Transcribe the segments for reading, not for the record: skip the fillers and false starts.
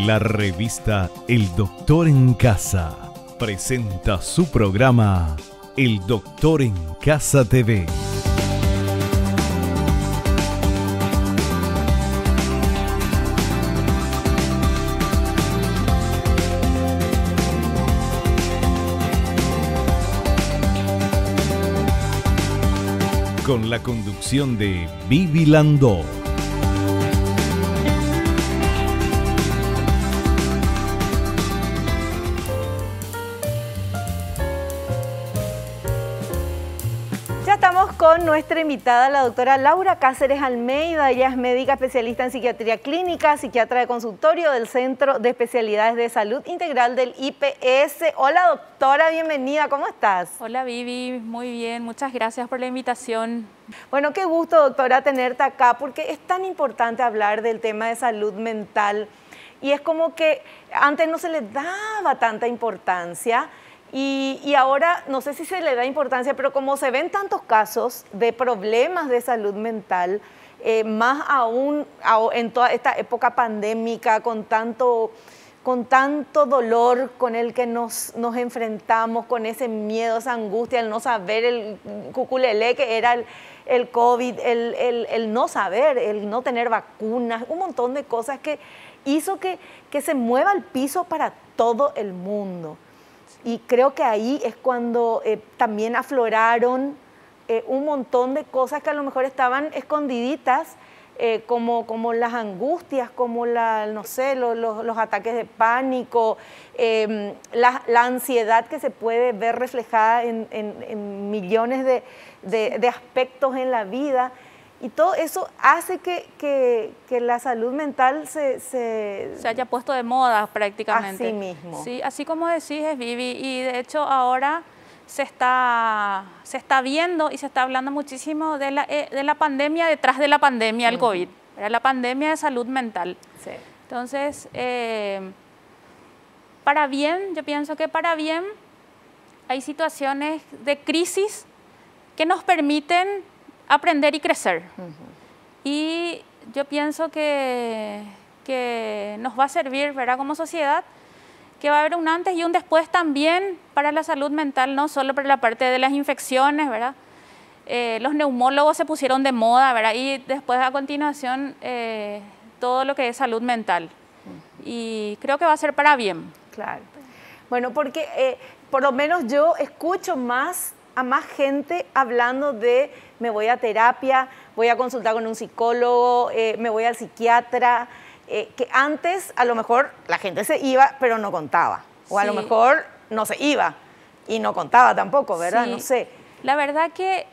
La revista El Doctor en Casa presenta su programa El Doctor en Casa TV. Con la conducción de Vivi Landó. Ya estamos con nuestra invitada, la doctora Laura Cáceres Almeida. Ella es médica especialista en psiquiatría clínica, psiquiatra de consultorio del Centro de Especialidades de Salud Integral del IPS. Hola doctora, bienvenida, ¿cómo estás? Hola Vivi, muy bien, muchas gracias por la invitación. Bueno, qué gusto doctora tenerte acá porque es tan importante hablar del tema de salud mental y es como que antes no se le daba tanta importancia. Y ahora, no sé si se le da importancia, pero como se ven tantos casos de problemas de salud mental, más aún en toda esta época pandémica, con tanto dolor con el que nos enfrentamos, con ese miedo, esa angustia, el no saber, el cuculelé que era el COVID, el no saber, el no tener vacunas, un montón de cosas que hizo que se mueva el piso para todo el mundo. Y creo que ahí es cuando también afloraron un montón de cosas que a lo mejor estaban escondiditas, como las angustias, como no sé, los ataques de pánico, la ansiedad que se puede ver reflejada en millones de aspectos en la vida. Y todo eso hace que la salud mental se haya puesto de moda prácticamente. Así mismo. Sí, así como decís, es Vivi, y de hecho ahora se está viendo y se está hablando muchísimo de la pandemia detrás de la pandemia del COVID, la pandemia de salud mental. Sí. Entonces, para bien, yo pienso que para bien hay situaciones de crisis que nos permiten aprender y crecer. Y yo pienso que nos va a servir, ¿verdad?, como sociedad, que va a haber un antes y un después también para la salud mental, no solo para la parte de las infecciones, ¿verdad? Los neumólogos se pusieron de moda, ¿verdad? Y después a continuación todo lo que es salud mental. Y creo que va a ser para bien. Claro. Bueno, porque por lo menos yo escucho a más gente hablando de me voy a terapia, voy a consultar con un psicólogo, me voy al psiquiatra, que antes a lo mejor la gente se iba pero no contaba, o a lo mejor no se iba y no contaba tampoco, ¿verdad? Sí. No sé. La verdad que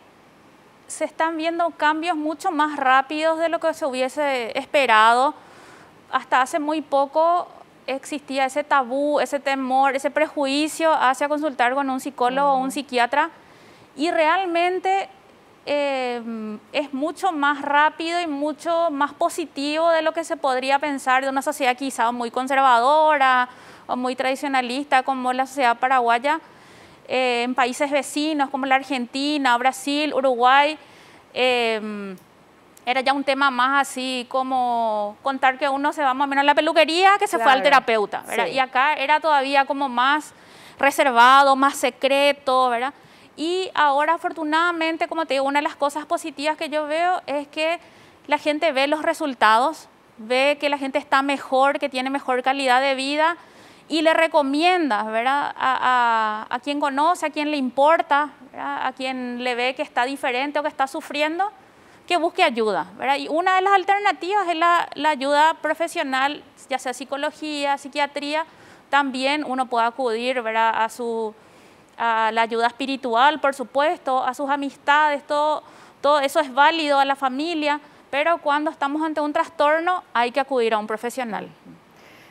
se están viendo cambios mucho más rápidos de lo que se hubiese esperado. Hasta hace muy poco existía ese tabú, ese temor, ese prejuicio hacia consultar con un psicólogo o un psiquiatra. Y realmente es mucho más rápido y mucho más positivo de lo que se podría pensar de una sociedad quizá muy conservadora o muy tradicionalista como la sociedad paraguaya. En países vecinos como la Argentina, Brasil, Uruguay, era ya un tema más así como contar que uno se va más o menos a la peluquería que se fue al terapeuta, ¿verdad? Sí. Y acá era todavía como más reservado, más secreto, ¿verdad? Y ahora, afortunadamente, como te digo, una de las cosas positivas que yo veo es que la gente ve los resultados, ve que la gente está mejor, que tiene mejor calidad de vida y le recomienda, ¿verdad?, a quien conoce, a quien le importa, ¿verdad?, a quien le ve que está diferente o que está sufriendo, que busque ayuda, ¿verdad? Y una de las alternativas es la ayuda profesional, ya sea psicología, psiquiatría. También uno puede acudir, ¿verdad?, a la ayuda espiritual, por supuesto, a sus amistades, todo eso es válido, a la familia, pero cuando estamos ante un trastorno hay que acudir a un profesional.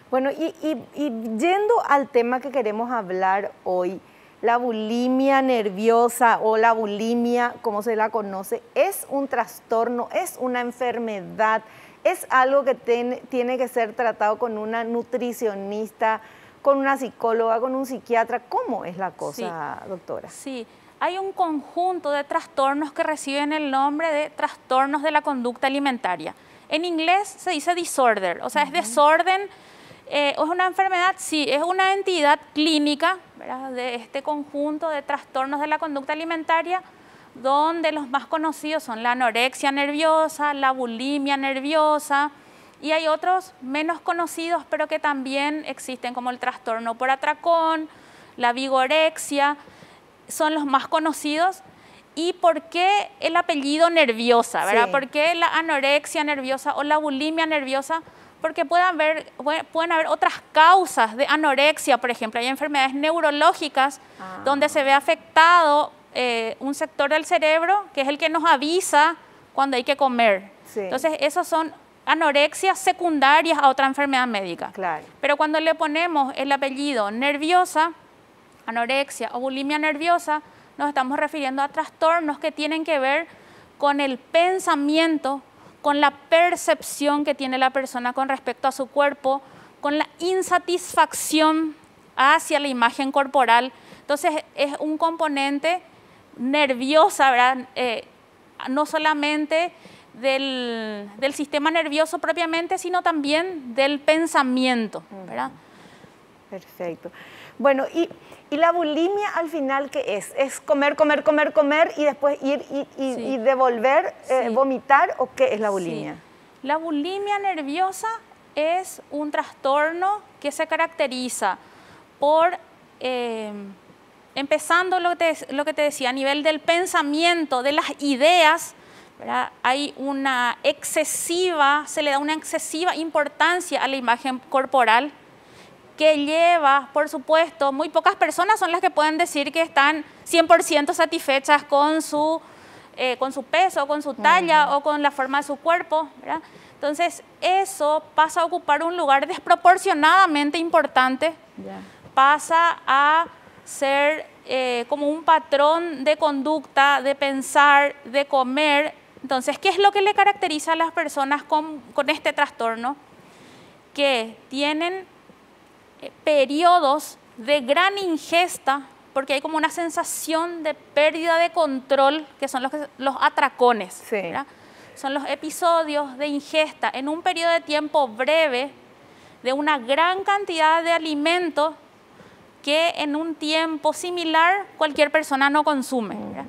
Bueno, y yendo al tema que queremos hablar hoy, la bulimia nerviosa o la bulimia, como se la conoce, es un trastorno, es una enfermedad, es algo que tiene que ser tratado con una nutricionista, con una psicóloga, con un psiquiatra. ¿Cómo es la cosa, doctora? Sí, hay un conjunto de trastornos que reciben el nombre de trastornos de la conducta alimentaria. En inglés se dice disorder, o sea, es desorden ¿Es una enfermedad? Sí, es una entidad clínica, ¿verdad?, de este conjunto de trastornos de la conducta alimentaria, donde los más conocidos son la anorexia nerviosa, la bulimia nerviosa, y hay otros menos conocidos, pero que también existen, como el trastorno por atracón, la vigorexia, son los más conocidos. ¿Y por qué el apellido nerviosa, verdad? Sí. ¿Por qué la anorexia nerviosa o la bulimia nerviosa? Porque pueden haber otras causas de anorexia, por ejemplo. Hay enfermedades neurológicas donde se ve afectado un sector del cerebro, que es el que nos avisa cuando hay que comer. Sí. Entonces, esos son anorexias secundarias a otra enfermedad médica. Claro. Pero cuando le ponemos el apellido nerviosa, anorexia o bulimia nerviosa, nos estamos refiriendo a trastornos que tienen que ver con el pensamiento, con la percepción que tiene la persona con respecto a su cuerpo, con la insatisfacción hacia la imagen corporal. Entonces, es un componente nerviosa, ¿verdad? No solamente del sistema nervioso propiamente, sino también del pensamiento, ¿verdad? Perfecto. Bueno, y la bulimia al final, ¿qué es? ¿Es comer, comer, comer, comer y después ir y devolver, vomitar? ¿O qué es la bulimia? Sí. La bulimia nerviosa es un trastorno que se caracteriza por, empezando lo que te decía, a nivel del pensamiento, de las ideas, ¿verdad? Hay una excesiva, se le da una excesiva importancia a la imagen corporal, que lleva, por supuesto, muy pocas personas son las que pueden decir que están 100% satisfechas con su peso, con su talla o con la forma de su cuerpo, ¿verdad? Entonces, eso pasa a ocupar un lugar desproporcionadamente importante, pasa a ser como un patrón de conducta, de pensar, de comer. Entonces, ¿qué es lo que le caracteriza a las personas con este trastorno? Que tienen periodos de gran ingesta, porque hay como una sensación de pérdida de control, que son los atracones, sí. ¿verdad? Son los episodios de ingesta en un periodo de tiempo breve de una gran cantidad de alimentos que en un tiempo similar cualquier persona no consume, ¿verdad?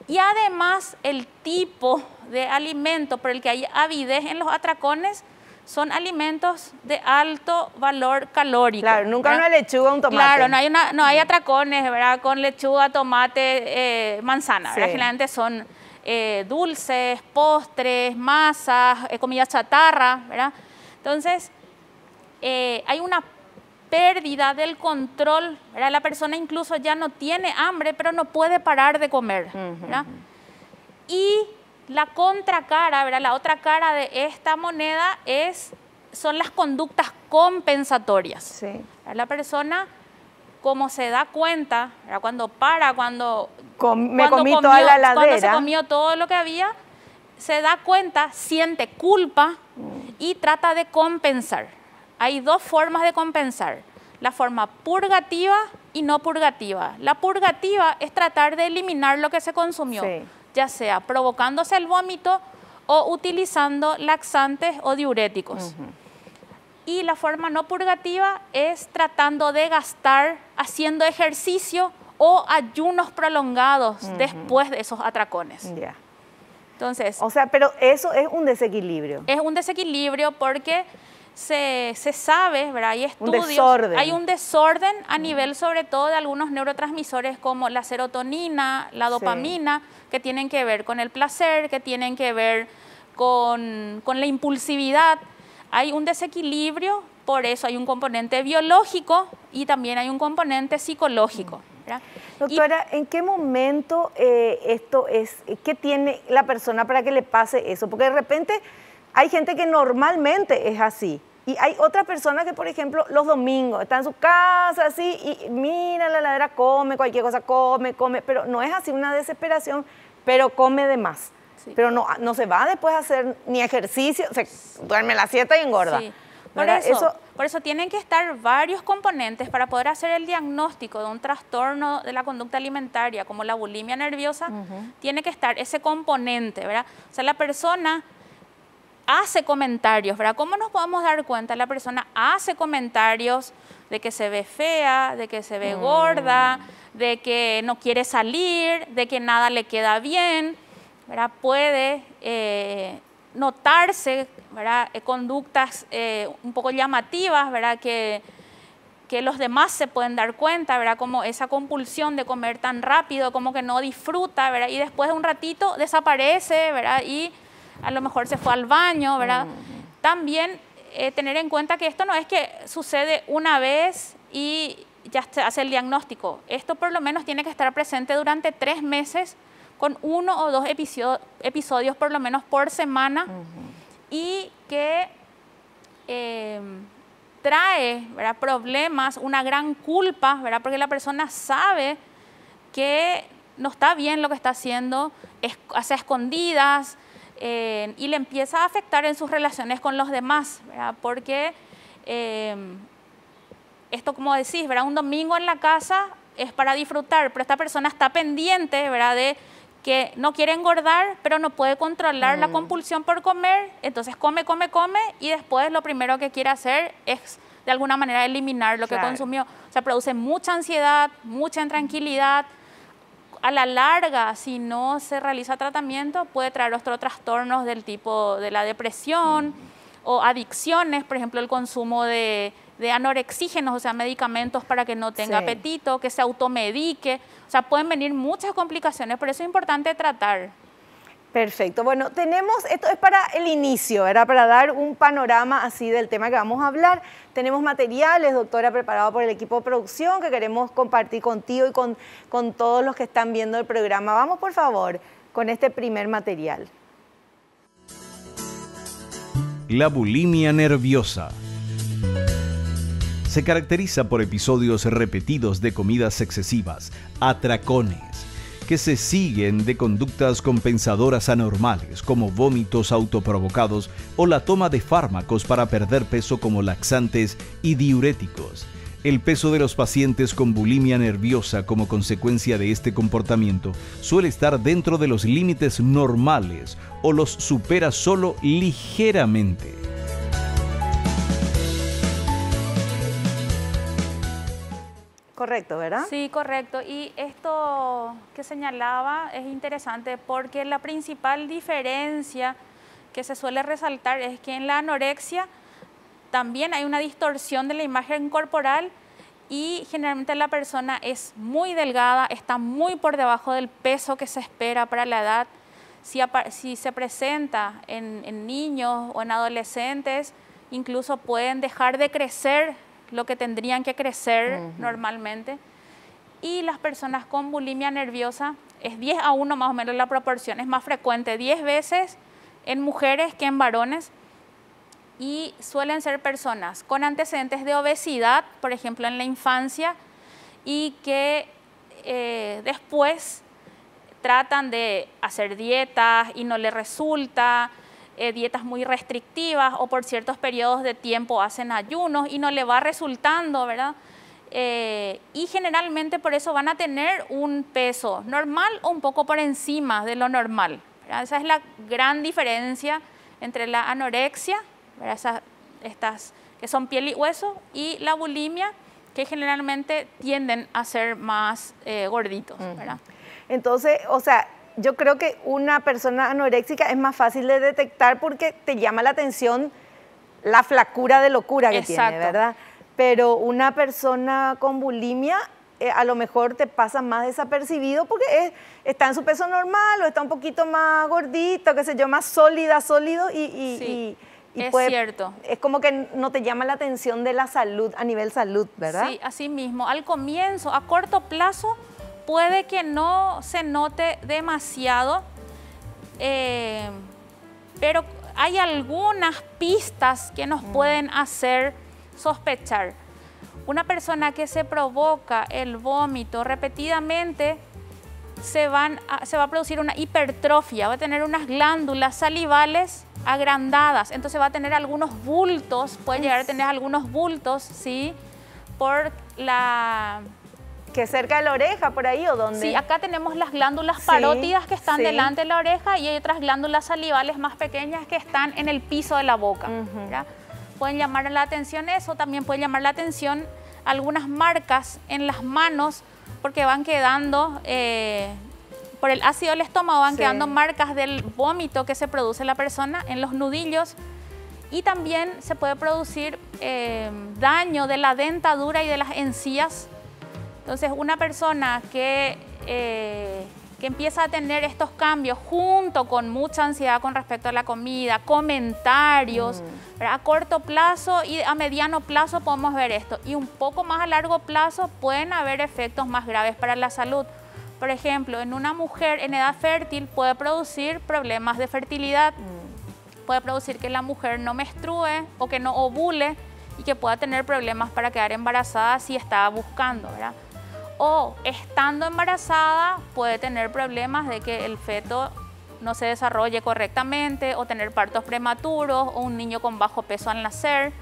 Y además el tipo de alimento por el que hay avidez en los atracones son alimentos de alto valor calórico. Claro, nunca una lechuga, un tomate. Claro, no hay atracones, ¿verdad?, con lechuga, tomate, manzana, ¿verdad? Sí. Generalmente son dulces, postres, masas, comida chatarra, ¿verdad? Entonces, hay una pérdida del control, ¿verdad? La persona incluso ya no tiene hambre, pero no puede parar de comer, ¿verdad? Y la contracara, ¿verdad?, la otra cara de esta moneda son las conductas compensatorias. Sí. La persona, como se da cuenta, ¿verdad?, cuando comí toda la heladera, cuando se comió todo lo que había, se da cuenta, siente culpa y trata de compensar. Hay dos formas de compensar: la forma purgativa y no purgativa. La purgativa es tratar de eliminar lo que se consumió, sí, ya sea provocándose el vómito o utilizando laxantes o diuréticos. Y la forma no purgativa es tratando de gastar haciendo ejercicio o ayunos prolongados después de esos atracones. Entonces, o sea, pero eso es un desequilibrio. Es un desequilibrio porque se sabe, ¿verdad? Hay estudios, hay un desorden a nivel sobre todo de algunos neurotransmisores como la serotonina, la dopamina, sí, que tienen que ver con el placer, que tienen que ver con la impulsividad. Hay un desequilibrio, por eso hay un componente biológico y también hay un componente psicológico, ¿verdad? Doctora, ¿en qué momento qué tiene la persona para que le pase eso? Porque de repente hay gente que normalmente es así. Y hay otras personas que, por ejemplo, los domingos están en su casa así y mira la heladera, come cualquier cosa, come, pero no es así una desesperación, pero come de más. Sí. Pero no se va después a hacer ni ejercicio, se duerme la siesta y engorda. Sí. Por eso tienen que estar varios componentes para poder hacer el diagnóstico de un trastorno de la conducta alimentaria, como la bulimia nerviosa. Tiene que estar ese componente, ¿verdad? O sea, la persona hace comentarios, ¿verdad? ¿Cómo nos podemos dar cuenta? La persona hace comentarios de que se ve fea, de que se ve gorda, de que no quiere salir, de que nada le queda bien, ¿verdad? Puede notarse, ¿verdad? Conductas un poco llamativas, ¿verdad? Que los demás se pueden dar cuenta, ¿verdad? Como esa compulsión de comer tan rápido, como que no disfruta, ¿verdad? Y después de un ratito desaparece, ¿verdad? Y a lo mejor se fue al baño, ¿verdad? También tener en cuenta que esto no es que sucede una vez y ya se hace el diagnóstico. Esto por lo menos tiene que estar presente durante 3 meses con 1 o 2 episodios por lo menos por semana y que trae, ¿verdad? Problemas, una gran culpa, ¿verdad? Porque la persona sabe que no está bien lo que está haciendo, hace escondidas y le empieza a afectar en sus relaciones con los demás, ¿verdad? Porque esto, como decís, ¿verdad? Un domingo en la casa es para disfrutar, pero esta persona está pendiente, ¿verdad? De que no quiere engordar, pero no puede controlar la compulsión por comer, entonces come y después lo primero que quiere hacer es de alguna manera eliminar lo que consumió. O sea, produce mucha ansiedad, mucha intranquilidad. A la larga, si no se realiza tratamiento, puede traer otros trastornos del tipo de la depresión o adicciones, por ejemplo, el consumo de anorexígenos, o sea, medicamentos para que no tenga apetito, que se automedique. O sea, pueden venir muchas complicaciones, por eso es importante tratar. Perfecto. Bueno, esto es para el inicio, ¿verdad? Para dar un panorama así del tema que vamos a hablar. Tenemos materiales, doctora, preparados por el equipo de producción que queremos compartir contigo y con todos los que están viendo el programa. Vamos, por favor, con este primer material. La bulimia nerviosa. Se caracteriza por episodios repetidos de comidas excesivas, atracones, que se siguen de conductas compensadoras anormales como vómitos autoprovocados o la toma de fármacos para perder peso como laxantes y diuréticos. El peso de los pacientes con bulimia nerviosa como consecuencia de este comportamiento suele estar dentro de los límites normales o los supera solo ligeramente. Correcto, ¿verdad? Sí, correcto. Y esto que señalaba es interesante porque la principal diferencia que se suele resaltar es que en la anorexia también hay una distorsión de la imagen corporal y generalmente la persona es muy delgada, está muy por debajo del peso que se espera para la edad. Si se presenta en niños o en adolescentes, incluso pueden dejar de crecer lo que tendrían que crecer normalmente. Y las personas con bulimia nerviosa es 10:1 más o menos la proporción, es más frecuente, 10 veces en mujeres que en varones. Y suelen ser personas con antecedentes de obesidad, por ejemplo, en la infancia, y que después tratan de hacer dietas y no les resulta, dietas muy restrictivas o por ciertos periodos de tiempo hacen ayunos y no le va resultando, ¿verdad? Y generalmente por eso van a tener un peso normal o un poco por encima de lo normal, ¿verdad? Esa es la gran diferencia entre la anorexia, ¿verdad? Estas que son piel y hueso, y la bulimia, que generalmente tienden a ser más gorditos, ¿verdad? Entonces, o sea, yo creo que una persona anoréxica es más fácil de detectar porque te llama la atención la flacura de locura que tiene, ¿verdad? Pero una persona con bulimia a lo mejor te pasa más desapercibido porque está en su peso normal o está un poquito más gordito, qué sé yo, más sólido y es puede, cierto. Es como que no te llama la atención de la salud, a nivel salud, ¿verdad? Sí, así mismo. Al comienzo, a corto plazo, puede que no se note demasiado, pero hay algunas pistas que nos pueden hacer sospechar. Una persona que se provoca el vómito repetidamente se va a producir una hipertrofia, va a tener unas glándulas salivales agrandadas, entonces va a tener algunos bultos, puede llegar a tener algunos bultos, ¿sí? Por la ¿Que cerca de la oreja, por ahí o dónde? Sí, acá tenemos las glándulas parótidas que están delante de la oreja y hay otras glándulas salivales más pequeñas que están en el piso de la boca. Pueden llamar la atención eso, también puede llamar la atención algunas marcas en las manos porque van quedando, por el ácido del estómago van quedando marcas del vómito que se produce en la persona en los nudillos. Y también se puede producir daño de la dentadura y de las encías. Entonces, una persona que empieza a tener estos cambios junto con mucha ansiedad con respecto a la comida, comentarios, a corto plazo y a mediano plazo podemos ver esto. Y un poco más a largo plazo pueden haber efectos más graves para la salud. Por ejemplo, en una mujer en edad fértil puede producir problemas de fertilidad. Puede producir que la mujer no menstrue o que no ovule y que pueda tener problemas para quedar embarazada si está buscando, ¿verdad? O estando embarazada puede tener problemas de que el feto no se desarrolle correctamente o tener partos prematuros o un niño con bajo peso al nacer.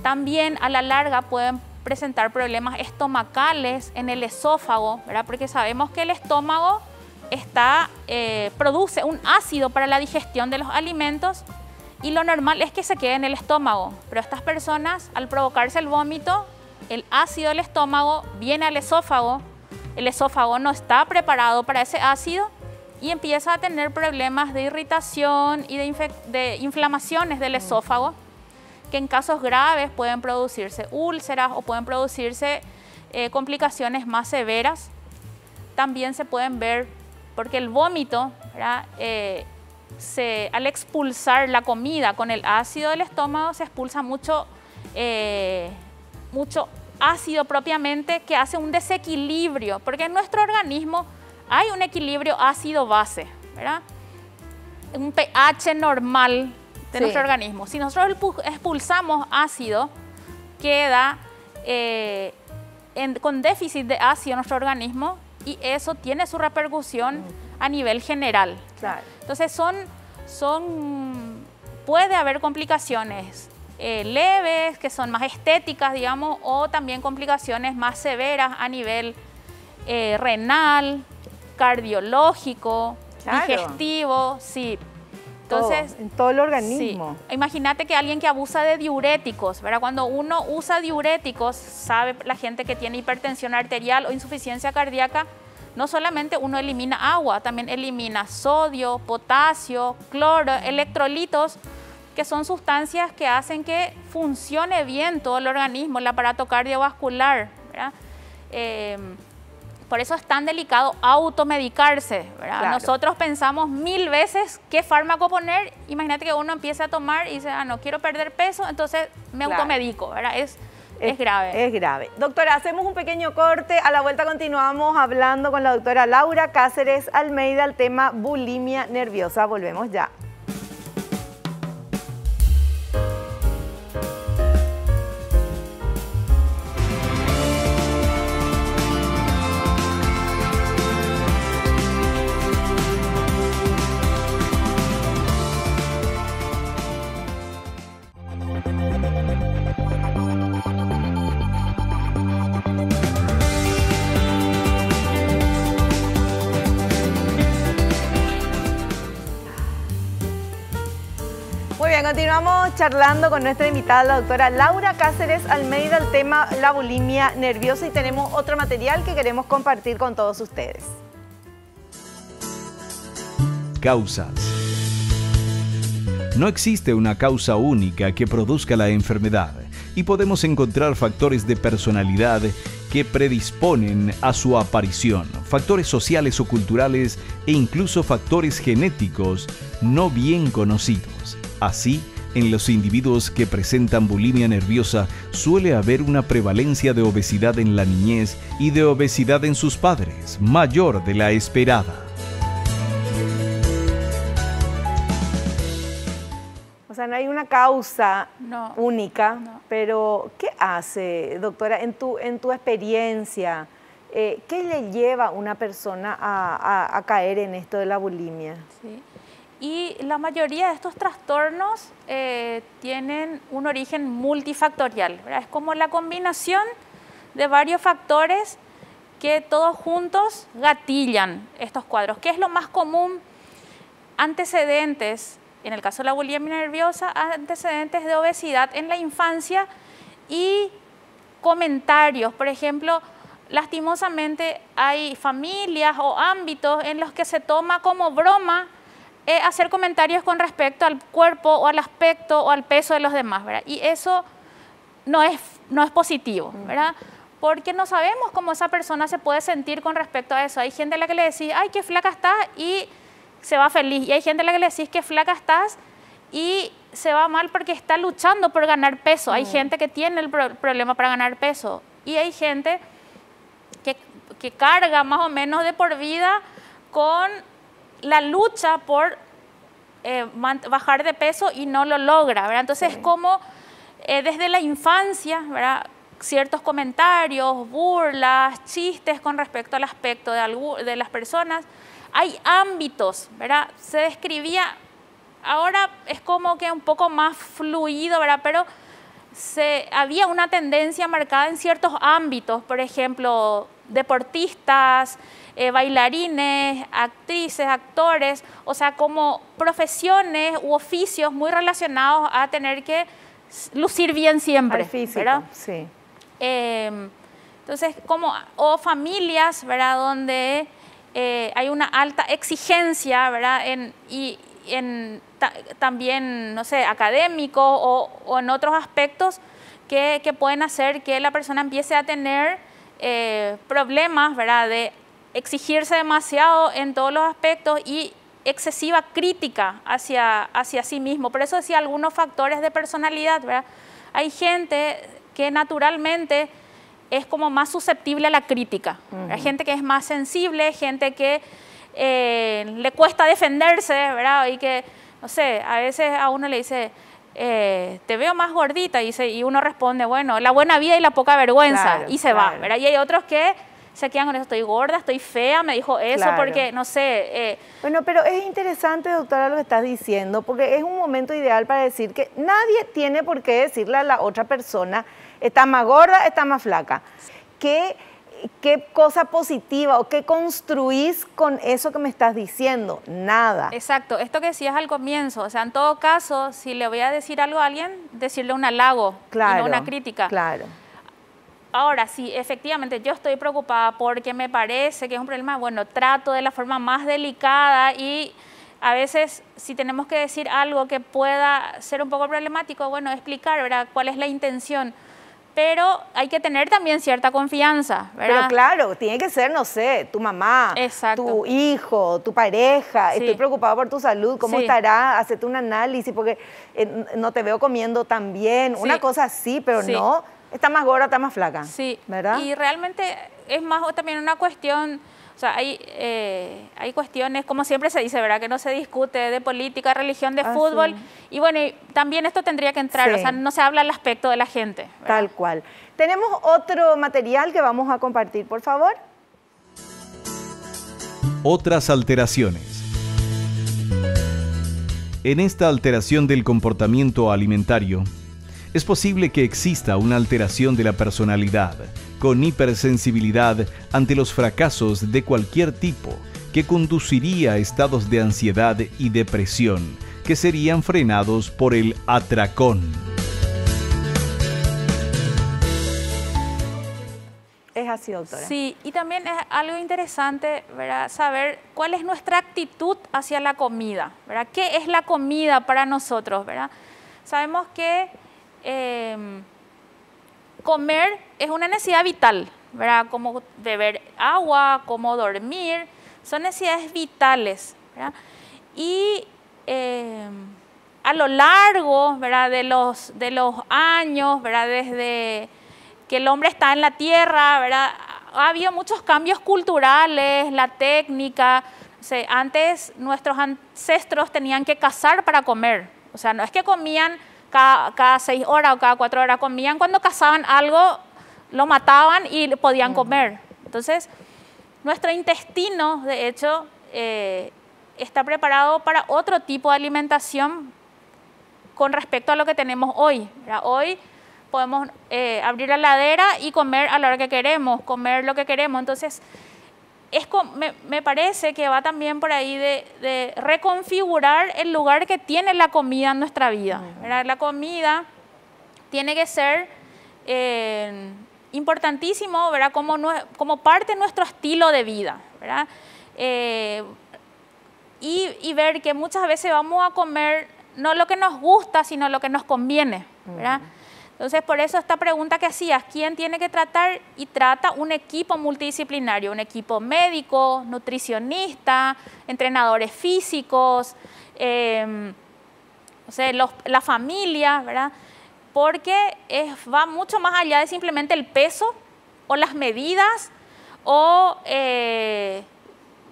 También a la larga pueden presentar problemas estomacales en el esófago, ¿verdad? Porque sabemos que el estómago produce un ácido para la digestión de los alimentos y lo normal es que se quede en el estómago. Pero estas personas, al provocarse el vómito, el ácido del estómago viene al esófago, el esófago no está preparado para ese ácido y empieza a tener problemas de irritación y de inflamaciones del esófago, que en casos graves pueden producirse úlceras o pueden producirse complicaciones más severas. También se pueden ver, porque el vómito, ¿verdad? Al expulsar la comida con el ácido del estómago se expulsa mucho ácido propiamente que hace un desequilibrio, porque en nuestro organismo hay un equilibrio ácido-base, ¿verdad? Un pH normal de nuestro organismo. Si nosotros expulsamos ácido, queda con déficit de ácido en nuestro organismo y eso tiene su repercusión a nivel general. Claro. Entonces puede haber complicaciones leves, que son más estéticas, digamos, o también complicaciones más severas a nivel renal, cardiológico, digestivo, sí. Entonces, en todo el organismo. Sí. Imagínate que alguien que abusa de diuréticos, ¿verdad? Cuando uno usa diuréticos, sabe la gente que tiene hipertensión arterial o insuficiencia cardíaca, no solamente uno elimina agua, también elimina sodio, potasio, cloro, electrolitos, que son sustancias que hacen que funcione bien todo el organismo, el aparato cardiovascular, ¿verdad? Por eso es tan delicado automedicarse, ¿verdad? Claro. Nosotros pensamos 1000 veces qué fármaco poner. Imagínate que uno empiece a tomar y dice, no quiero perder peso, entonces me automedico, ¿verdad? Es grave. Es grave. Doctora, hacemos un pequeño corte. A la vuelta continuamos hablando con la doctora Laura Cáceres Almeida el tema bulimia nerviosa. Volvemos ya. Continuamos charlando con nuestra invitada, la doctora Laura Cáceres Almeida, el tema la bulimia nerviosa, y tenemos otro material que queremos compartir con todos ustedes. Causas. No existe una causa única que produzca la enfermedad y podemos encontrar factores de personalidad que predisponen a su aparición, factores sociales o culturales e incluso factores genéticos no bien conocidos. Así, en los individuos que presentan bulimia nerviosa suele haber una prevalencia de obesidad en la niñez y de obesidad en sus padres, mayor de la esperada. O sea, no hay una causa única, pero ¿qué hace, doctora, en tu experiencia? ¿Qué le lleva a una persona a caer en esto de la bulimia? Sí. Y la mayoría de estos trastornos tienen un origen multifactorial, ¿verdad? Es como la combinación de varios factores que todos juntos gatillan estos cuadros. ¿Qué es lo más común? Antecedentes, en el caso de la bulimia nerviosa, antecedentes de obesidad en la infancia y comentarios. Por ejemplo, lastimosamente hay familias o ámbitos en los que se toma como broma hacer comentarios con respecto al cuerpo o al aspecto o al peso de los demás, ¿verdad? Y eso no es positivo, ¿verdad? Porque no sabemos cómo esa persona se puede sentir con respecto a eso. Hay gente a la que le decís, ay, qué flaca estás, y se va feliz. Y hay gente a la que le decís, qué flaca estás, y se va mal porque está luchando por ganar peso. Hay gente que tiene el problema para ganar peso. Y hay gente que carga más o menos de por vida con la lucha por bajar de peso y no lo logra, ¿verdad? Entonces es como desde la infancia, ¿verdad? Ciertos comentarios, burlas, chistes con respecto al aspecto de las personas. Hay ámbitos, ¿verdad? Se describía, ahora es como que un poco más fluido, ¿verdad? Pero había una tendencia marcada en ciertos ámbitos, por ejemplo, deportistas, bailarines, actrices, actores, o sea, como profesiones u oficios muy relacionados a tener que lucir bien siempre, al físico, ¿verdad? Sí. Entonces, o familias, ¿verdad? Donde hay una alta exigencia, ¿verdad? También, no sé, académico o en otros aspectos que pueden hacer que la persona empiece a tener problemas, ¿verdad? De exigirse demasiado en todos los aspectos y excesiva crítica hacia sí mismo. Por eso decía algunos factores de personalidad, ¿verdad? Hay gente que naturalmente es como más susceptible a la crítica. Hay gente que es más sensible, gente que le cuesta defenderse, ¿verdad? Y que, no sé, a veces a uno le dice, te veo más gordita, y uno responde, bueno, la buena vida y la poca vergüenza, claro, y se va, ¿verdad? Y hay otros que se quedan con eso, estoy gorda, estoy fea, me dijo eso, claro, porque, no sé. Bueno, pero es interesante, doctora, lo que estás diciendo, porque es un momento ideal para decir que nadie tiene por qué decirle a la otra persona, está más gorda, está más flaca. ¿Qué cosa positiva o qué construís con eso que me estás diciendo? Nada. Exacto, esto que decías al comienzo, o sea, en todo caso, si le voy a decir algo a alguien, decirle un halago, claro, y no una crítica. Claro. Ahora, sí, efectivamente, yo estoy preocupada porque me parece que es un problema, bueno, trato de la forma más delicada y a veces si tenemos que decir algo que pueda ser un poco problemático, bueno, explicar, ¿verdad?, cuál es la intención. Pero hay que tener también cierta confianza, ¿verdad? Pero claro, tiene que ser, no sé, tu mamá, exacto, tu hijo, tu pareja. Sí. Estoy preocupada por tu salud, ¿cómo sí estará? Hacete un análisis porque no te veo comiendo tan bien. Sí. Una cosa así, pero sí no, está más gorda, está más flaca. Sí, ¿verdad? Y realmente es más también una cuestión, o sea, hay cuestiones, como siempre se dice, ¿verdad?, que no se discute de política, religión, de fútbol. Sí. Y bueno, y también esto tendría que entrar, sí, o sea, no se habla al aspecto de la gente, ¿verdad? Tal cual. Tenemos otro material que vamos a compartir, por favor. Otras alteraciones. En esta alteración del comportamiento alimentario, es posible que exista una alteración de la personalidad, con hipersensibilidad ante los fracasos de cualquier tipo, que conduciría a estados de ansiedad y depresión, que serían frenados por el atracón. Es así, doctora. Sí, y también es algo interesante, ¿verdad?, saber cuál es nuestra actitud hacia la comida, ¿verdad? ¿Qué es la comida para nosotros, ¿verdad? Sabemos que comer es una necesidad vital, ¿verdad? Como beber agua, como dormir, son necesidades vitales, ¿verdad? Y a lo largo, ¿verdad?, de los años, ¿verdad?, desde que el hombre está en la tierra, ¿verdad?, ha habido muchos cambios culturales, la técnica. O sea, antes nuestros ancestros tenían que cazar para comer, o sea, no es que comían cada 6 horas o cada 4 horas, comían cuando cazaban algo, lo mataban y podían comer. Entonces, nuestro intestino, de hecho, está preparado para otro tipo de alimentación con respecto a lo que tenemos hoy, ¿verdad? Hoy podemos abrir la heladera y comer a la hora que queremos, comer lo que queremos. Entonces, me parece que va también por ahí de reconfigurar el lugar que tiene la comida en nuestra vida, ¿verdad? La comida tiene que ser importantísimo, ¿verdad? Como parte de nuestro estilo de vida, ¿verdad? Y ver que muchas veces vamos a comer no lo que nos gusta, sino lo que nos conviene, ¿verdad? Entonces, por eso esta pregunta que hacías, ¿quién tiene que tratar? Y trata un equipo multidisciplinario, un equipo médico, nutricionista, entrenadores físicos, o sea, la familia, ¿verdad? Porque va mucho más allá de simplemente el peso o las medidas o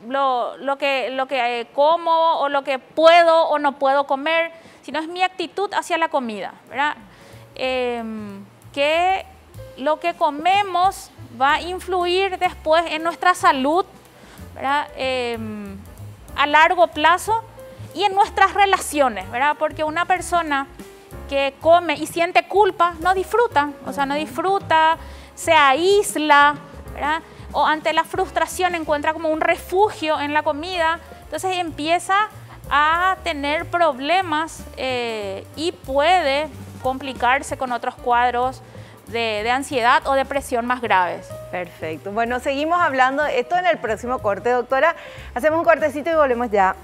lo que como o lo que puedo o no puedo comer, sino es mi actitud hacia la comida, ¿verdad? Que lo que comemos va a influir después en nuestra salud, ¿verdad? A largo plazo y en nuestras relaciones, ¿verdad? Porque una persona que come y siente culpa no disfruta, o sea, no disfruta, se aísla, ¿verdad? O ante la frustración encuentra como un refugio en la comida, entonces empieza a tener problemas y puede complicarse con otros cuadros de ansiedad o depresión más graves. Perfecto. Bueno, seguimos hablando de esto en el próximo corte, doctora. Hacemos un cortecito y volvemos ya.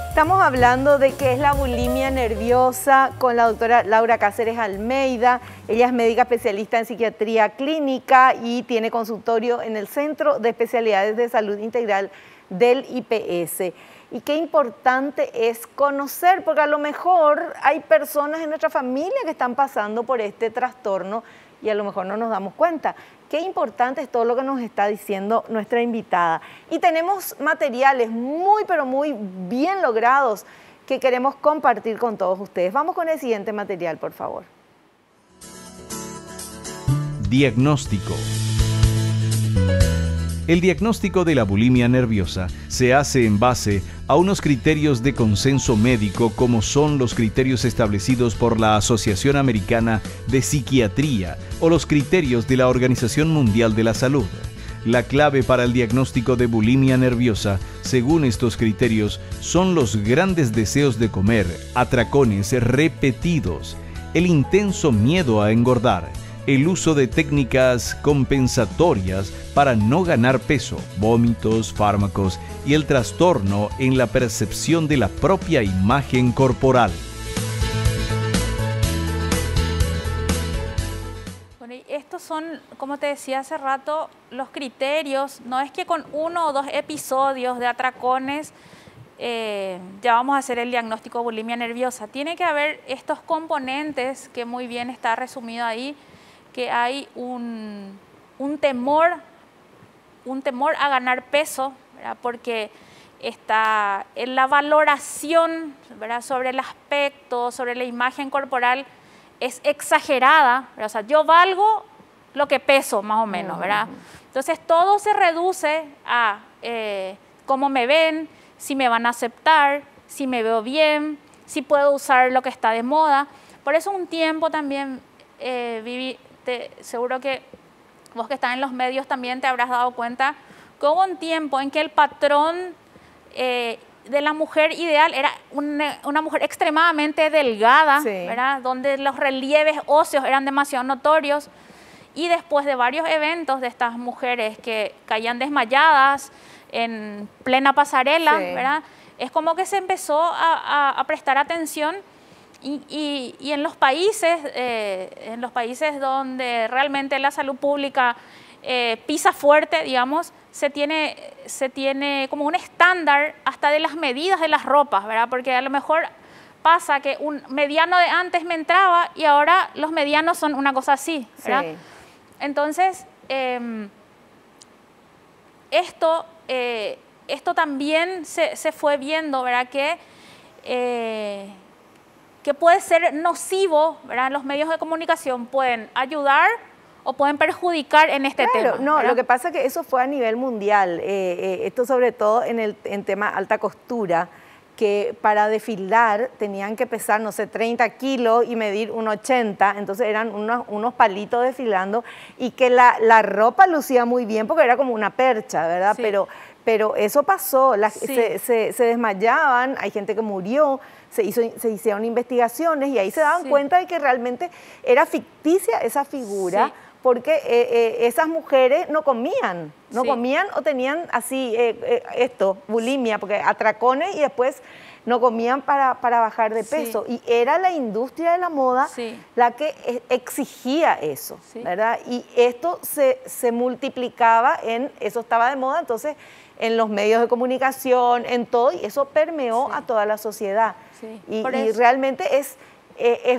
Estamos hablando de qué es la bulimia nerviosa con la doctora Laura Cáceres Almeida. Ella es médica especialista en psiquiatría clínica y tiene consultorio en el Centro de Especialidades de Salud Integral del IPS. Y qué importante es conocer, porque a lo mejor hay personas en nuestra familia que están pasando por este trastorno y a lo mejor no nos damos cuenta. Qué importante es todo lo que nos está diciendo nuestra invitada. Y tenemos materiales muy, pero muy bien logrados que queremos compartir con todos ustedes. Vamos con el siguiente material, por favor. Diagnóstico. El diagnóstico de la bulimia nerviosa se hace en base a unos criterios de consenso médico como son los criterios establecidos por la Asociación Americana de Psiquiatría o los criterios de la Organización Mundial de la Salud. La clave para el diagnóstico de bulimia nerviosa, según estos criterios, son los grandes deseos de comer, atracones repetidos, el intenso miedo a engordar, el uso de técnicas compensatorias para no ganar peso, vómitos, fármacos y el trastorno en la percepción de la propia imagen corporal. Bueno, y estos son, como te decía hace rato, los criterios. No es que con 1 o 2 episodios de atracones ya vamos a hacer el diagnóstico de bulimia nerviosa. Tiene que haber estos componentes que muy bien está resumido ahí, que hay un temor a ganar peso, ¿verdad? Porque está en la valoración, ¿verdad?, sobre el aspecto, sobre la imagen corporal, es exagerada, ¿verdad? O sea, yo valgo lo que peso, más o menos, ¿verdad? Entonces, todo se reduce a cómo me ven, si me van a aceptar, si me veo bien, si puedo usar lo que está de moda. Por eso un tiempo también seguro que vos que estás en los medios también te habrás dado cuenta que hubo un tiempo en que el patrón de la mujer ideal era una mujer extremadamente delgada, sí, ¿verdad? Donde los relieves óseos eran demasiado notorios, y después de varios eventos de estas mujeres que caían desmayadas en plena pasarela, sí, ¿verdad? Es como que se empezó a prestar atención. Y en los países donde realmente la salud pública pisa fuerte, digamos, se tiene como un estándar hasta de las medidas de las ropas, ¿verdad? Porque a lo mejor pasa que un mediano de antes me entraba y ahora los medianos son una cosa así, ¿verdad? Sí. Entonces, esto también se fue viendo, ¿verdad? Que puede ser nocivo, ¿verdad? Los medios de comunicación pueden ayudar o pueden perjudicar en este tema. No, ¿verdad? lo que pasa es que eso fue a nivel mundial. Esto sobre todo en tema alta costura, que para desfilar tenían que pesar, no sé, 30 kilos y medir 1,80, entonces eran unos palitos desfilando, y que la ropa lucía muy bien porque era como una percha, ¿verdad? Sí. Pero eso pasó, Sí. se desmayaban, hay gente que murió, se hicieron investigaciones y ahí se daban Sí. cuenta de que realmente era ficticia esa figura. Sí. Porque esas mujeres no comían Sí. o tenían así bulimia, porque atracones, y después no comían para bajar de peso. Sí. Y era la industria de la moda Sí. la que exigía eso, Sí. ¿verdad? Y esto se multiplicaba eso estaba de moda, entonces en los medios de comunicación, en todo, y eso permeó Sí. a toda la sociedad. Sí. Y Por eso. realmente es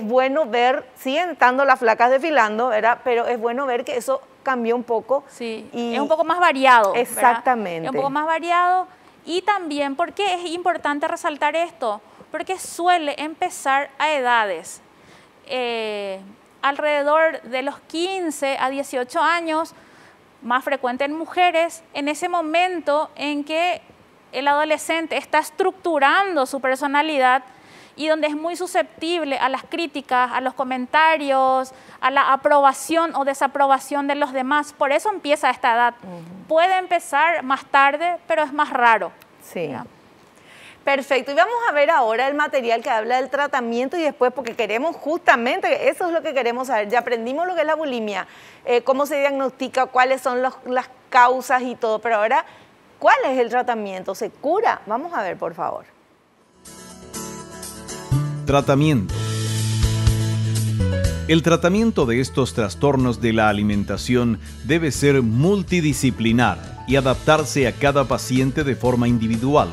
bueno ver, siguen estando las flacas desfilando, ¿verdad? Pero es bueno ver que eso cambió un poco. Sí, y es un poco más variado. ¿verdad? Exactamente. Es un poco más variado. Y también, ¿por qué es importante resaltar esto? Porque suele empezar a edades, alrededor de los 15 a 18 años, más frecuente en mujeres, en ese momento en que el adolescente está estructurando su personalidad y donde es muy susceptible a las críticas, a los comentarios, a la aprobación o desaprobación de los demás. Por eso empieza a esta edad. Puede empezar más tarde, pero es más raro. Sí. ¿verdad? Perfecto. Y vamos a ver ahora el material que habla del tratamiento y después, porque queremos justamente, eso es lo que queremos saber. Ya aprendimos lo que es la bulimia, cómo se diagnostica, cuáles son las causas y todo, pero ahora, ¿cuál es el tratamiento? ¿Se cura? Vamos a ver, por favor. Tratamiento. El tratamiento de estos trastornos de la alimentación debe ser multidisciplinar y adaptarse a cada paciente de forma individual.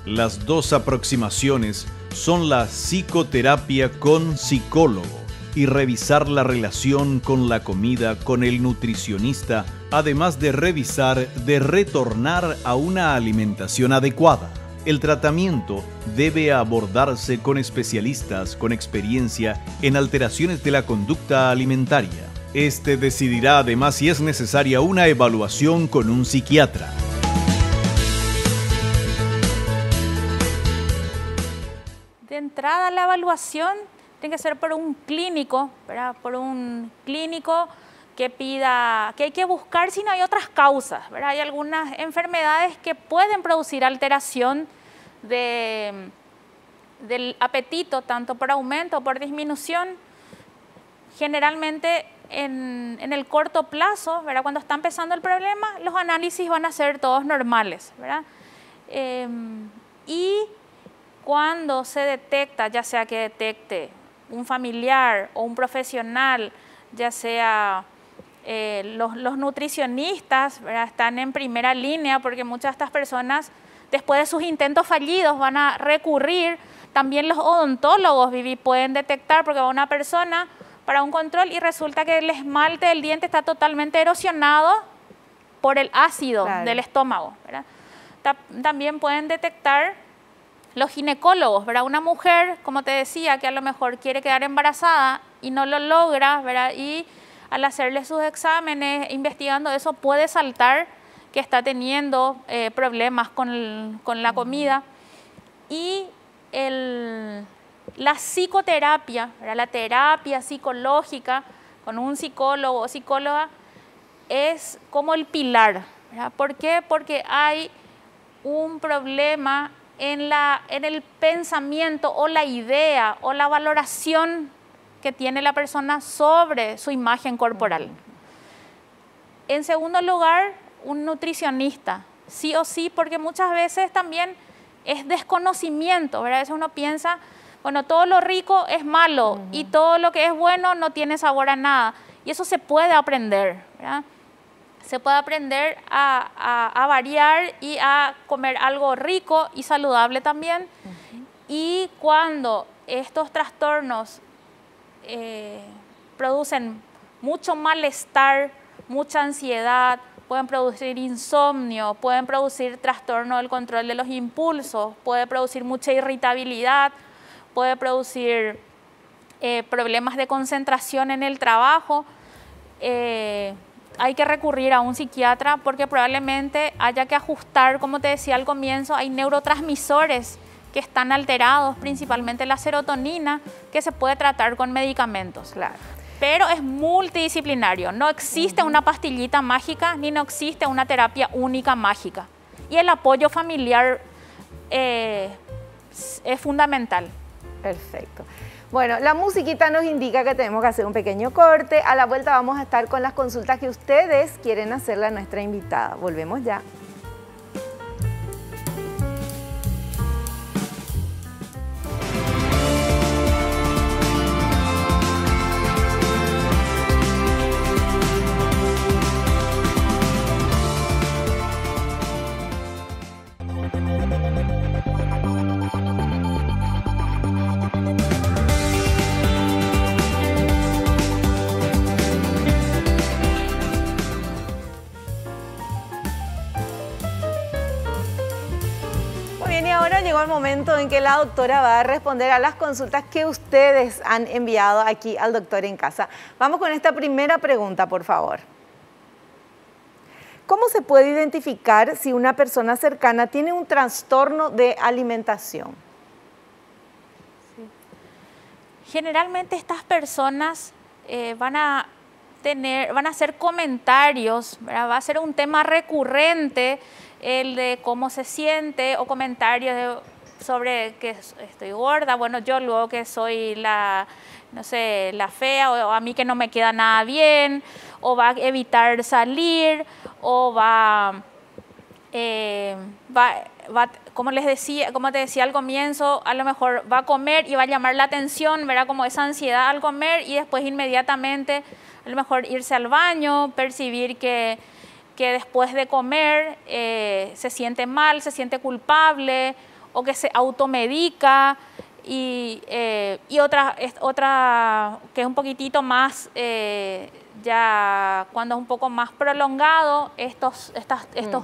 Las dos aproximaciones son la psicoterapia con psicólogo y revisar la relación con la comida con el nutricionista, además de revisar de retornar a una alimentación adecuada. El tratamiento debe abordarse con especialistas con experiencia en alteraciones de la conducta alimentaria. Este decidirá además si es necesaria una evaluación con un psiquiatra. De entrada, la evaluación tiene que ser por un clínico, ¿verdad? Por un clínico que pida, que hay que buscar si no hay otras causas, ¿verdad? Hay algunas enfermedades que pueden producir alteración del apetito, tanto por aumento o por disminución. Generalmente en el corto plazo, ¿verdad? Cuando está empezando el problema, los análisis van a ser todos normales, ¿verdad? Y cuando se detecta, ya sea que detecte un familiar o un profesional, ya sea los nutricionistas, ¿verdad? Están en primera línea porque muchas de estas personas, después de sus intentos fallidos, van a recurrir. También los odontólogos, Vivi, pueden detectar porque va una persona para un control y resulta que el esmalte del diente está totalmente erosionado por el ácido del estómago, ¿verdad? También pueden detectar los ginecólogos, ¿verdad? Una mujer, como te decía, que a lo mejor quiere quedar embarazada y no lo logra, ¿verdad? Y al hacerle sus exámenes, investigando eso, puede saltar que está teniendo problemas con la comida. Y la psicoterapia, ¿verdad? La terapia psicológica con un psicólogo o psicóloga es como el pilar, ¿verdad? ¿Por qué? Porque hay un problema en el pensamiento o la idea o la valoración que tiene la persona sobre su imagen corporal. En segundo lugar, un nutricionista, sí o sí, porque muchas veces también es desconocimiento, ¿verdad? A veces uno piensa, bueno, todo lo rico es malo y todo lo que es bueno no tiene sabor a nada. Y eso se puede aprender, ¿verdad? Se puede aprender a variar y a comer algo rico y saludable también. Y cuando estos trastornos producen mucho malestar, mucha ansiedad, pueden producir insomnio, pueden producir trastorno del control de los impulsos, puede producir mucha irritabilidad, puede producir problemas de concentración en el trabajo. Hay que recurrir a un psiquiatra porque probablemente haya que ajustar, como te decía al comienzo, hay neurotransmisores que están alterados, principalmente la serotonina, que se puede tratar con medicamentos. Claro. Pero es multidisciplinario, no existe una pastillita mágica ni no existe una terapia única mágica. Y el apoyo familiar es fundamental. Perfecto. Bueno, la musiquita nos indica que tenemos que hacer un pequeño corte. A la vuelta vamos a estar con las consultas que ustedes quieren hacerle a nuestra invitada. Volvemos ya. Llegó el momento en que la doctora va a responder a las consultas que ustedes han enviado aquí al Doctor en Casa. Vamos con esta primera pregunta, por favor. ¿Cómo se puede identificar si una persona cercana tiene un trastorno de alimentación? Sí. Generalmente estas personas van a hacer comentarios, ¿verdad? Va a ser un tema recurrente el de cómo se siente o comentarios sobre que estoy gorda, bueno, yo luego que soy la fea o a mí que no me queda nada bien, o va a evitar salir, o como te decía al comienzo, a lo mejor va a comer y va a llamar la atención, verá como esa ansiedad al comer y después inmediatamente a lo mejor irse al baño, percibir que después de comer se siente mal, se siente culpable o que se automedica y otra que es un poquitito más, ya cuando es un poco más prolongado, estos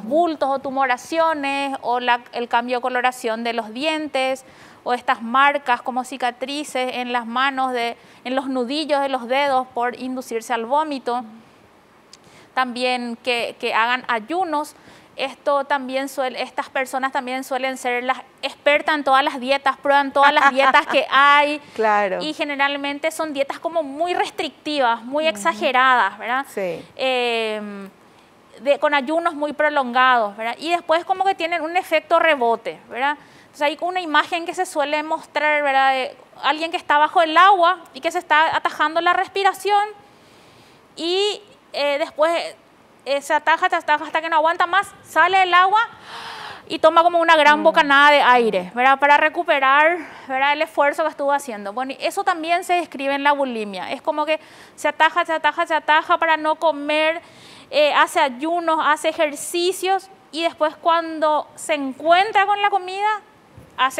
bultos o tumoraciones o el cambio de coloración de los dientes o estas marcas como cicatrices en las manos, en los nudillos de los dedos por inducirse al vómito. También que hagan ayunos. Estas personas también suelen ser las expertas en todas las dietas, prueban todas las dietas que hay. Claro. Y generalmente son dietas como muy restrictivas, muy exageradas, ¿verdad? Sí. Con ayunos muy prolongados, ¿verdad? Y después como que tienen un efecto rebote, ¿verdad? Entonces hay una imagen que se suele mostrar, ¿verdad? De alguien que está bajo el agua y que se está atajando la respiración y después se ataja hasta que no aguanta más, sale el agua y toma como una gran bocanada de aire, ¿verdad? Para recuperar, ¿verdad? El esfuerzo que estuvo haciendo. Bueno, y eso también se describe en la bulimia. Es como que se ataja para no comer, hace ayunos, hace ejercicios y después cuando se encuentra con la comida,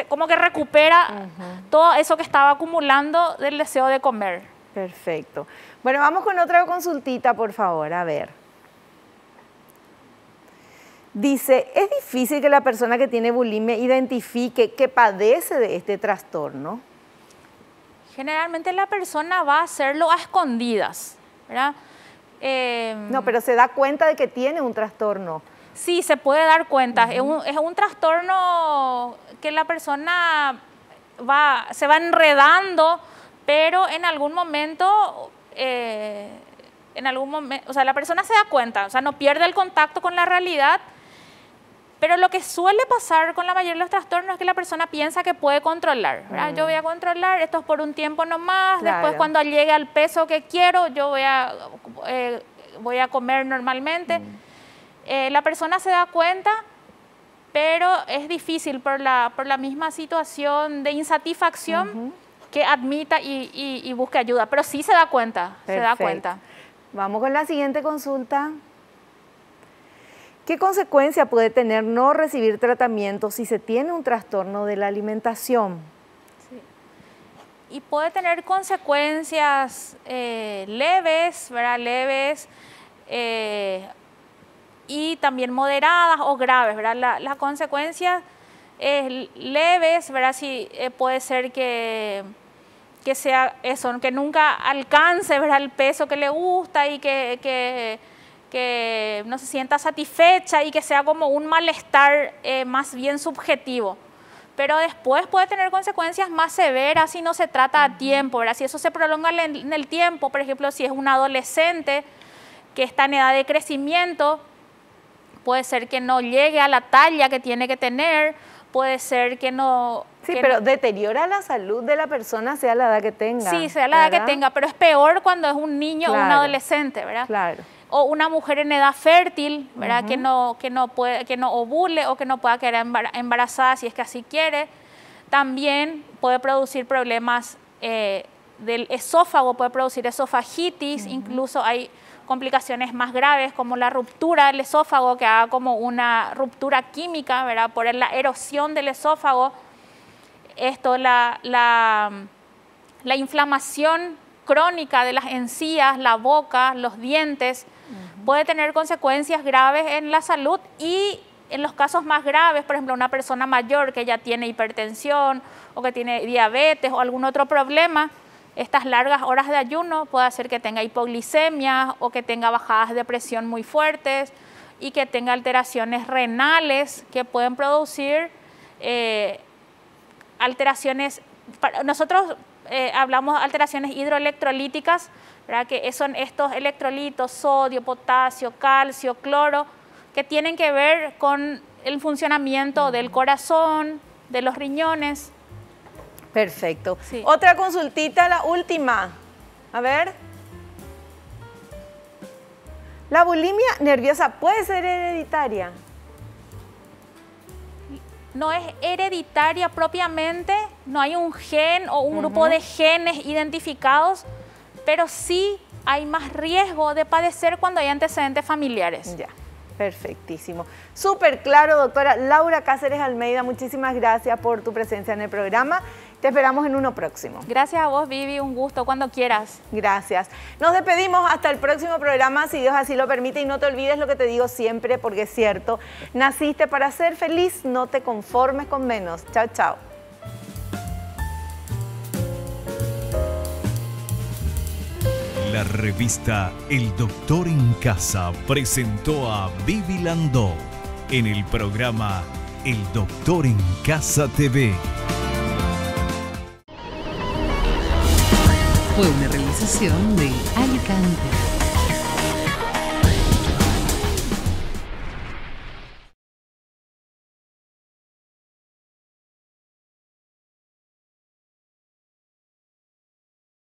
como que recupera todo eso que estaba acumulando del deseo de comer. Perfecto. Bueno, vamos con otra consultita, por favor, a ver. Dice, ¿es difícil que la persona que tiene bulimia identifique que padece de este trastorno? Generalmente la persona va a hacerlo a escondidas, ¿verdad? No, pero se da cuenta de que tiene un trastorno. Sí, se puede dar cuenta. Es un trastorno que la persona se va enredando, pero en algún momento, o sea, la persona se da cuenta, o sea, no pierde el contacto con la realidad, pero lo que suele pasar con la mayoría de los trastornos es que la persona piensa que puede controlar, ¿verdad? Yo voy a controlar, esto es por un tiempo nomás, claro. Después cuando llegue al peso que quiero, yo voy a comer normalmente. La persona se da cuenta, pero es difícil por la misma situación de insatisfacción que admita y busque ayuda, pero sí se da cuenta, se da cuenta. Vamos con la siguiente consulta. ¿Qué consecuencia puede tener no recibir tratamiento si se tiene un trastorno de la alimentación? Sí. y puede tener consecuencias leves, ¿verdad? Leves y también moderadas o graves, ¿verdad? Las consecuencias leves, ¿verdad? Sí, puede ser que sea eso, que nunca alcance, ¿verdad?, el peso que le gusta y que no se sienta satisfecha y que sea como un malestar más bien subjetivo. Pero después puede tener consecuencias más severas si no se trata a tiempo, ¿verdad? Si eso se prolonga en el tiempo, por ejemplo, si es un adolescente que está en edad de crecimiento, puede ser que no llegue a la talla que tiene que tener, puede ser que no... Sí, pero deteriora la salud de la persona, sea la edad que tenga. Sí, sea la edad que tenga, pero es peor cuando es un niño o un adolescente, ¿verdad? Claro. O una mujer en edad fértil, ¿verdad? Que no ovule o que no pueda quedar embarazada si es que así quiere. También puede producir problemas del esófago, puede producir esofagitis, incluso hay complicaciones más graves como la ruptura del esófago, que haga como una ruptura química, ¿verdad? Por la erosión del esófago. Esto, la inflamación crónica de las encías, la boca, los dientes, puede tener consecuencias graves en la salud y en los casos más graves, por ejemplo, una persona mayor que ya tiene hipertensión o que tiene diabetes o algún otro problema, estas largas horas de ayuno puede hacer que tenga hipoglicemia o que tenga bajadas de presión muy fuertes y que tenga alteraciones renales que pueden producir alteraciones. Nosotros hablamos de alteraciones hidroelectrolíticas, ¿verdad? Que son estos electrolitos, sodio, potasio, calcio, cloro, que tienen que ver con el funcionamiento del corazón, de los riñones. Perfecto. Sí. Otra consultita, la última. A ver. ¿La bulimia nerviosa puede ser hereditaria? No es hereditaria propiamente, no hay un gen o un grupo de genes identificados, pero sí hay más riesgo de padecer cuando hay antecedentes familiares. Ya, perfectísimo. Súper claro, doctora Laura Cáceres Almeida, muchísimas gracias por tu presencia en el programa. Te esperamos en uno próximo. Gracias a vos, Vivi, un gusto, cuando quieras. Gracias. Nos despedimos hasta el próximo programa, si Dios así lo permite, y no te olvides lo que te digo siempre, porque es cierto, naciste para ser feliz, no te conformes con menos. Chao, chao. La revista El Doctor en Casa presentó a Vivi Landó en el programa El Doctor en Casa TV. Fue una realización de Alicante.